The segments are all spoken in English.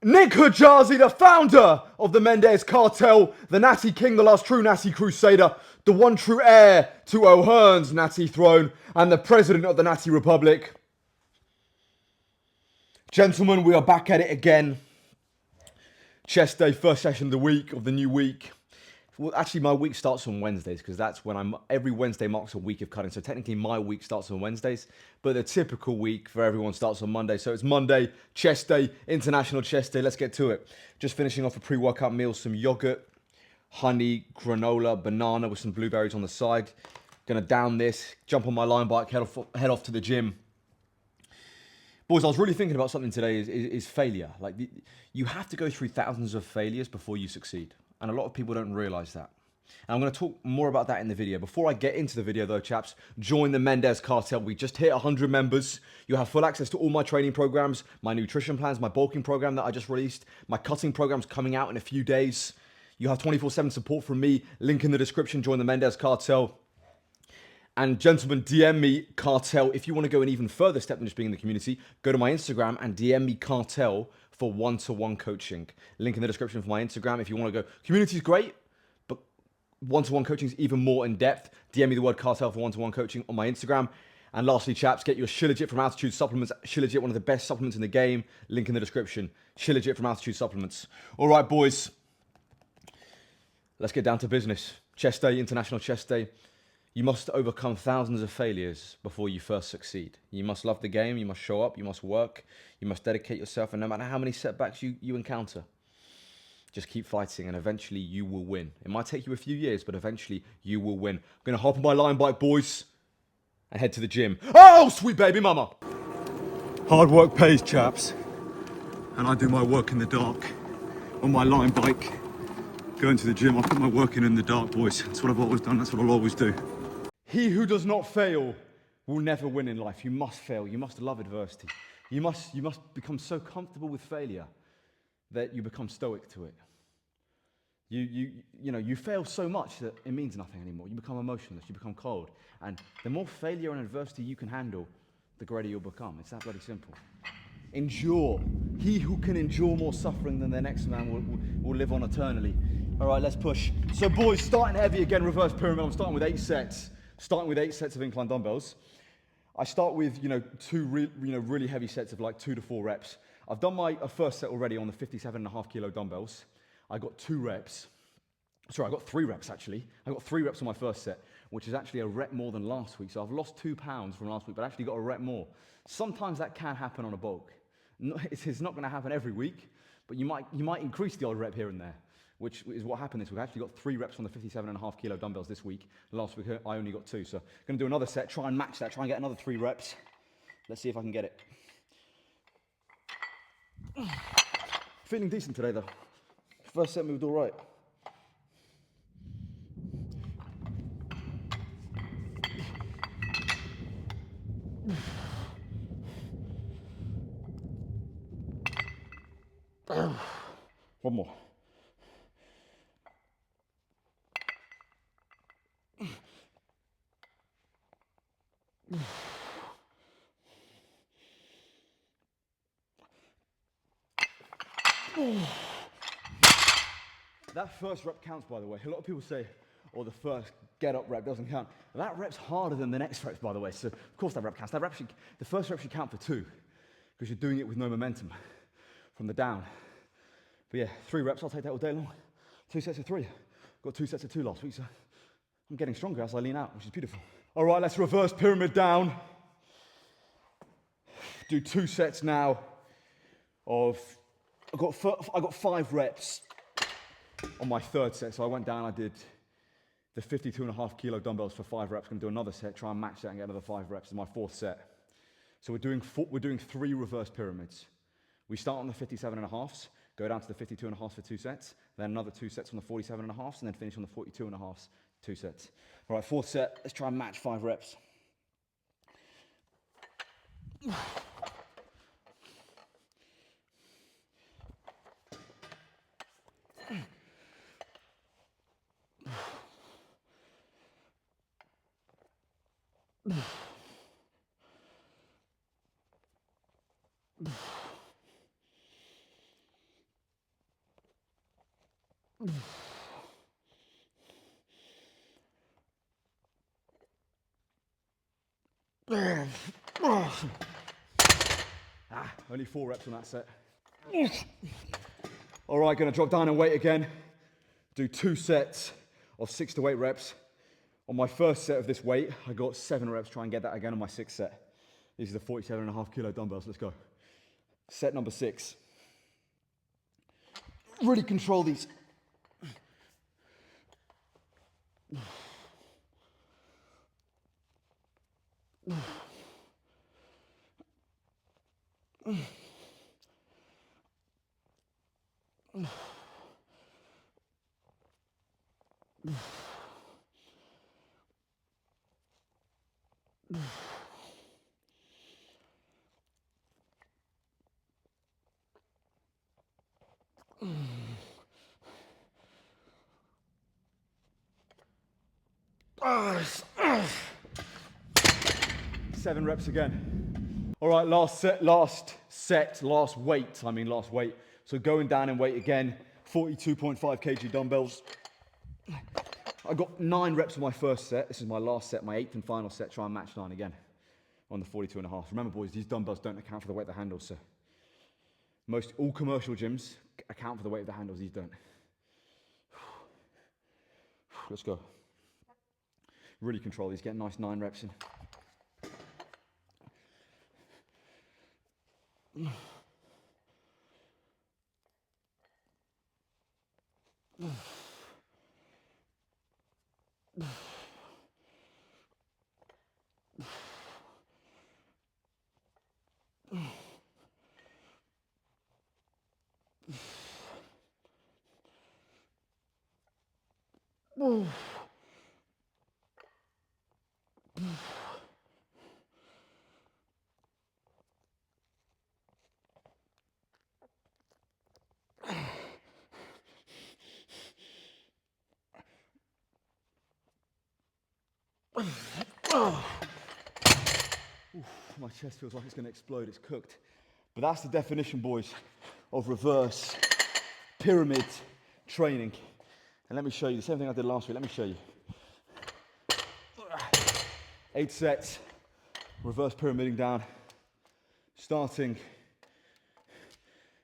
Nick Hijazi, the founder of the Mendez Cartel, the Natty King, the last true Natty Crusader, the one true heir to O'Hearn's Natty throne, and the president of the Natty Republic. Gentlemen, we are back at it again. Chest day, first session of the week, of the new week. Well, actually, my week starts on Wednesdays because that's when every Wednesday marks a week of cutting. So technically, my week starts on Wednesdays, but the typical week for everyone starts on Monday. So it's Monday, chest day, international chest day. Let's get to it. Just finishing off a pre-workout meal, some yogurt, honey, granola, banana with some blueberries on the side. Gonna down this, jump on my line bike, head off to the gym. Boys, I was really thinking about something today is failure. Like, you have to go through thousands of failures before you succeed. And a lot of people don't realize that. And I'm going to talk more about that in the video. Before I get into the video though, chaps, join the Mendez Cartel. We just hit 100 members. You have full access to all my training programs, my nutrition plans, my bulking program that I just released. My cutting program's coming out in a few days. You have 24/7 support from me. Link in the description. Join the Mendez Cartel. And gentlemen, DM me Cartel. If you want to go an even further step than just being in the community, go to my Instagram and DM me Cartel for one-to-one coaching. Link in the description for my Instagram. If you want to go, community's great, but one-to-one coaching is even more in depth. DM me the word Cartel for one-to-one coaching on my Instagram. And lastly, chaps, get your Shilajit from Altitude Supplements. Shilajit, one of the best supplements in the game. Link in the description. Shilajit from Altitude Supplements. All right, boys. Let's get down to business. Chest day, international chest day. You must overcome thousands of failures before you first succeed. You must love the game, you must show up, you must work, you must dedicate yourself, and no matter how many setbacks you encounter, just keep fighting and eventually you will win. It might take you a few years, but eventually you will win. I'm gonna hop on my line bike, boys, and head to the gym. Oh, sweet baby mama! Hard work pays, chaps. And I do my work in the dark on my line bike. Going to the gym, I put my work in the dark, boys. That's what I've always done, that's what I'll always do. He who does not fail will never win in life. You must fail. You must love adversity. You must become so comfortable with failure that you become stoic to it. You fail so much that it means nothing anymore. You become emotionless. You become cold. And the more failure and adversity you can handle, the greater you'll become. It's that bloody simple. Endure. He who can endure more suffering than the next man will live on eternally. All right, let's push. So, boys, starting heavy again, reverse pyramid. I'm starting with 8 sets. Starting with 8 sets of incline dumbbells. I start with, two really heavy sets of like 2 to 4 reps. I've done my first set already on the 57.5 kilo dumbbells. I got 2 reps. Sorry, I got 3 reps actually. I got 3 reps on my first set, which is actually a rep more than last week. So I've lost 2 pounds from last week, but actually got a rep more. Sometimes that can happen on a bulk. It's not going to happen every week, but you might increase the odd rep here and there, which is what happened this week. I actually got 3 reps on the 57.5 kilo dumbbells this week. Last week I only got 2, so I'm going to do another set, try and match that, try and get another 3 reps. Let's see if I can get it. Feeling decent today though. First set moved all right. One more. That first rep counts, by the way. A lot of people say, oh, the first get up rep doesn't count. That rep's harder than the next reps, by the way. So of course that rep counts. The first rep should count for 2 because you're doing it with no momentum from the down. But yeah, 3 reps, I'll take that all day long. 2 sets of 3. Got 2 sets of 2 last week, so I'm getting stronger as I lean out, which is beautiful. All right, let's reverse pyramid down. Do 2 sets now of, I got 5 reps on my third set. So I went down, I did the 52.5 kilo dumbbells for 5 reps. Gonna do another set, try and match that and get another 5 reps. This is my 4th set. So we're doing 3 reverse pyramids. We start on the 57.5s, go down to the 52.5s for 2 sets, then another 2 sets on the 47.5s, and then finish on the 42.5s, 2 sets. All right, 4th set, let's try and match 5 reps. Only 4 reps on that set. All right, gonna drop down and weight again. Do 2 sets of 6 to 8 reps. On my first set of this weight, I got 7 reps. Try and get that again on my 6th set. These are the 47.5 kilo dumbbells. Let's go. Set number 6. Really control these. Seven reps again. All right, last weight. So going down in weight again, 42.5 kg dumbbells. I got 9 reps on my first set. This is my last set, my 8th and final set. Try and match 9 again on the 42.5. Remember, boys, these dumbbells don't account for the weight of the handles, so all commercial gyms account for the weight of the handles, these don't. Let's go. Really control these, get nice 9 reps in. My chest feels like it's going to explode. It's cooked. But that's the definition, boys, of reverse pyramid training. And let me show you the same thing I did last week. Let me show you. 8 sets, reverse pyramiding down, starting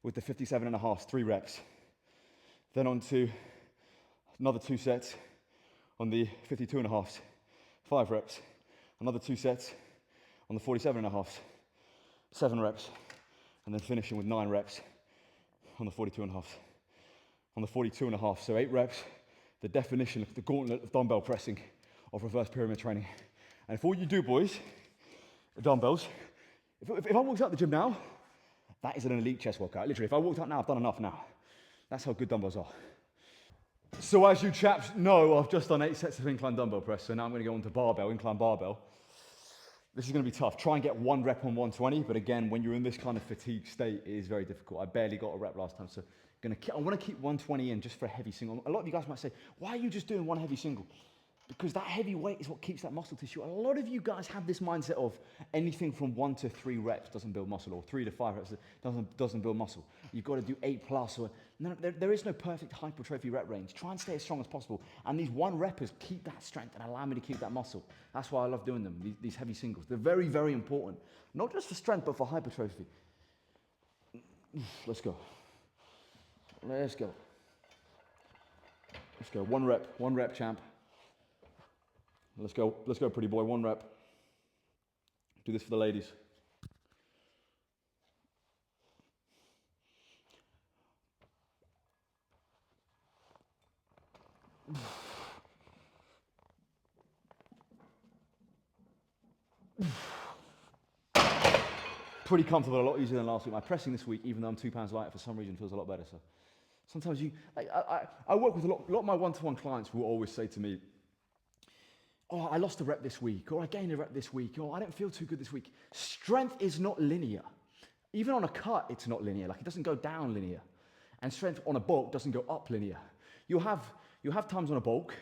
with the 57.5, 3 reps. Then on to another 2 sets on the 52.5, 5 reps. Another 2 sets on the 47.5, 7 reps. And then finishing with 9 reps on the 42.5. On the 42.5, so 8 reps, the definition of the gauntlet of dumbbell pressing of reverse pyramid training. And if all you do, boys, are dumbbells, if I walked out the gym now, that is an elite chest workout. Literally, if I walked out now, I've done enough now. That's how good dumbbells are. So as you chaps know, I've just done 8 sets of incline dumbbell press, so now I'm going to go on to barbell, incline barbell. This is going to be tough. Try and get 1 rep on 120, but again, when you're in this kind of fatigue state, it is very difficult. I barely got a rep last time, so I want to keep 120 in just for a heavy single. A lot of you guys might say, why are you just doing 1 heavy single? Because that heavy weight is what keeps that muscle tissue. A lot of you guys have this mindset of anything from 1 to 3 reps doesn't build muscle, or 3 to 5 reps doesn't build muscle. You've got to do 8 plus. No, there is no perfect hypertrophy rep range. Try and stay as strong as possible. And these 1 reppers keep that strength and allow me to keep that muscle. That's why I love doing them, these heavy singles. They're very, very important. Not just for strength, but for hypertrophy. Let's go. Let's go. Let's go. 1 rep, champ. Let's go, pretty boy. 1 rep. Do this for the ladies. Pretty comfortable, a lot easier than last week. My pressing this week, even though I'm 2 pounds lighter, for some reason feels a lot better. So sometimes I work with a lot of my one-to-one clients who will always say to me, oh, I lost a rep this week, or I gained a rep this week, or I don't feel too good this week. Strength is not linear. Even on a cut, it's not linear. Like, it doesn't go down linear. And strength on a bulk doesn't go up linear. You'll have times on a bulk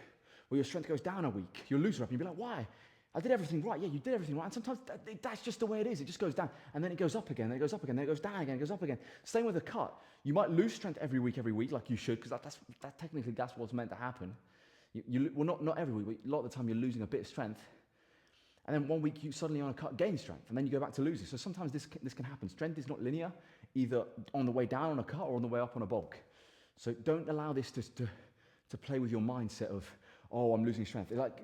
where your strength goes down a week. You'll lose a rep, and you'll be like, why? I did everything right. Yeah, you did everything right. And sometimes that's just the way it is. It just goes down, and then it goes up again, then it goes up again, then it goes down again, it goes up again. Same with a cut. You might lose strength every week, like you should, because technically that's what's meant to happen. Well, not every week, but a lot of the time you're losing a bit of strength. And then one week you suddenly on a cut gain strength, and then you go back to losing. So sometimes this can happen. Strength is not linear, either on the way down on a cut or on the way up on a bulk. So don't allow this to play with your mindset of, oh, I'm losing strength. Like,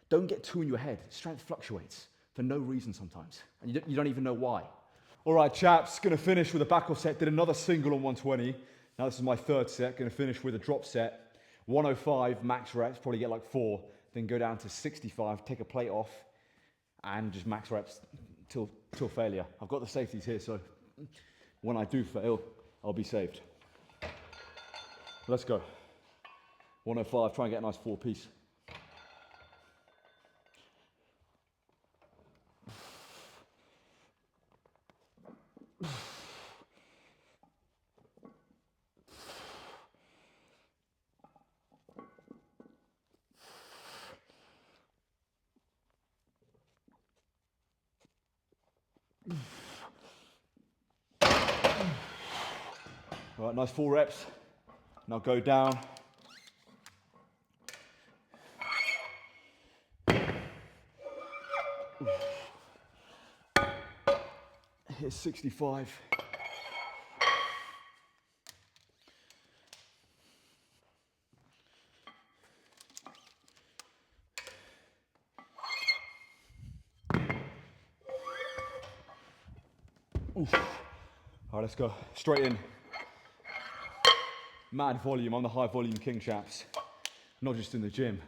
don't get too in your head. Strength fluctuates for no reason sometimes, and you don't even know why. All right, chaps, gonna finish with a back off set. Did another single on 120. Now this is my third set. Gonna finish with a drop set. 105 max reps, probably get like 4. Then go down to 65, take a plate off, and just max reps till failure. I've got the safeties here, so when I do fail, I'll be saved. Let's go. 105, try and get a nice 4-piece. All right, nice 4 reps. Now go down. Hit 65. Oof. All right, let's go. Straight in. Mad volume. I'm the high volume king, chaps. Not just in the gym,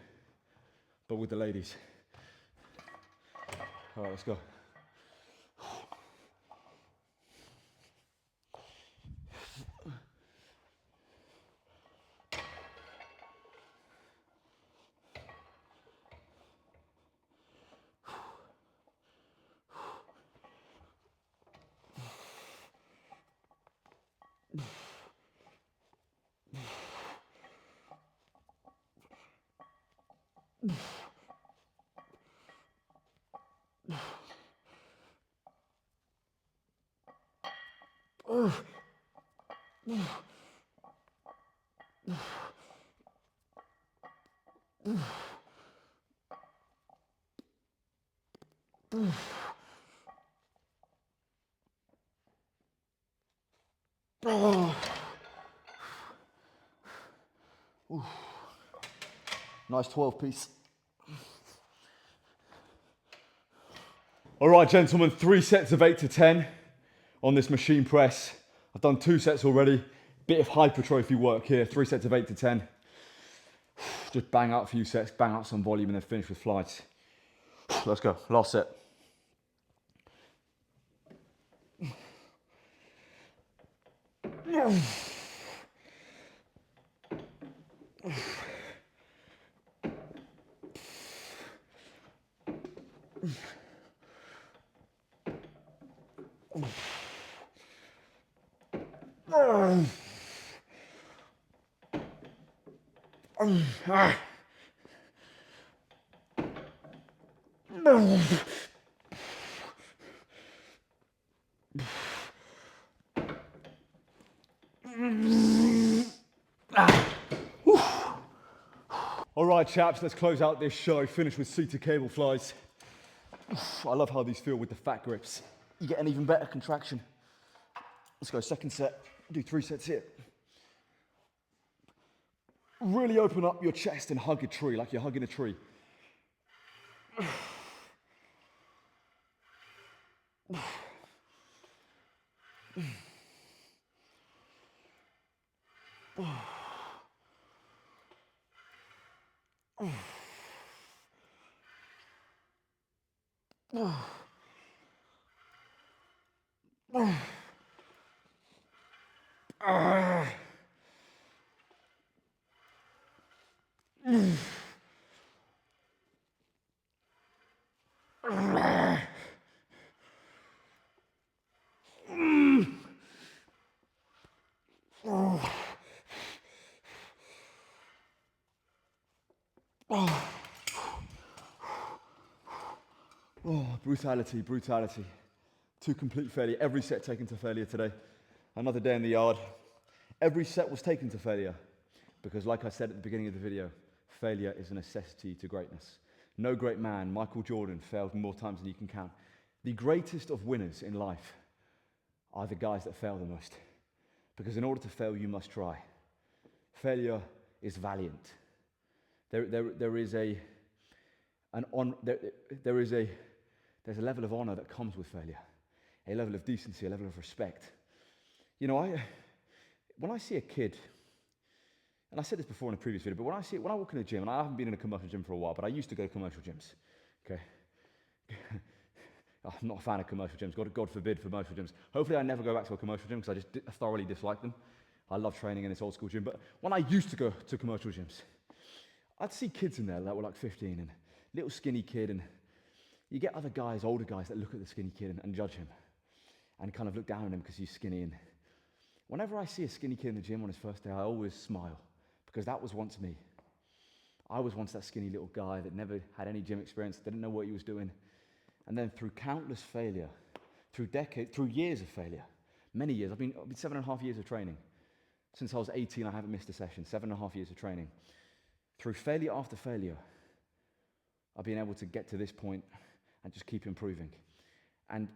but with the ladies. All right, let's go. Nice 12-piece. All right, gentlemen, 3 sets of 8 to 10 on this machine press. I've done 2 sets already. Bit of hypertrophy work here, 3 sets of 8 to 10. Just bang out a few sets, bang out some volume, and then finish with flights. Let's go, last set. All right, chaps, let's close out this show. Finish with seated cable flies. I love how these feel with the fat grips. You get an even better contraction. Let's go, second set. Do 3 sets here. Really open up your chest and hug a tree, like you're hugging a tree. Oh, brutality, brutality. To complete failure. Every set taken to failure today. Another day in the yard. Every set was taken to failure because, like I said at the beginning of the video, failure is a necessity to greatness. No great man, Michael Jordan, failed more times than you can count. The greatest of winners in life are the guys that fail the most. Because in order to fail, you must try. Failure is valiant. There's a level of honor that comes with failure, a level of decency, a level of respect. You know, when I see a kid, and I said this before in a previous video, but when I walk in a gym, and I haven't been in a commercial gym for a while, but I used to go to commercial gyms, okay? I'm not a fan of commercial gyms, God forbid for commercial gyms. Hopefully I never go back to a commercial gym because I just thoroughly dislike them. I love training in this old school gym, but when I used to go to commercial gyms, I'd see kids in there that were like 15 and little skinny kid, and you get other guys, older guys, that look at the skinny kid and judge him and kind of look down on him because he's skinny. And whenever I see a skinny kid in the gym on his first day, I always smile because that was once me. I was once that skinny little guy that never had any gym experience, didn't know what he was doing. And then through countless failure, through years of failure, many years, I've been 7.5 years of training. Since I was 18, I haven't missed a session, 7.5 years of training. Through failure after failure, I've been able to get to this point and just keep improving. And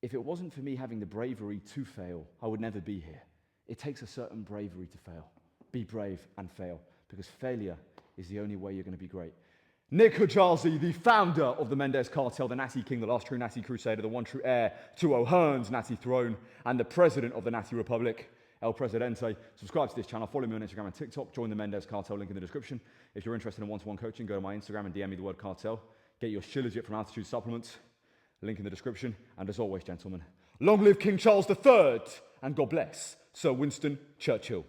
if it wasn't for me having the bravery to fail, I would never be here. It takes a certain bravery to fail. Be brave and fail, because failure is the only way you're going to be great. Nick Hajazi, the founder of the Mendez Cartel, the Natty King, the last true Natty Crusader, the one true heir to O'Hearn's Natty throne, and the president of the Natty Republic, El Presidente. Subscribe to this channel, follow me on Instagram and TikTok, join the Mendez Cartel, link in the description. If you're interested in one-to-one coaching, go to my Instagram and DM me the word cartel. Get your Shilajit from Altitude supplements, link in the description. And as always, gentlemen, long live King Charles III, and God bless Sir Winston Churchill.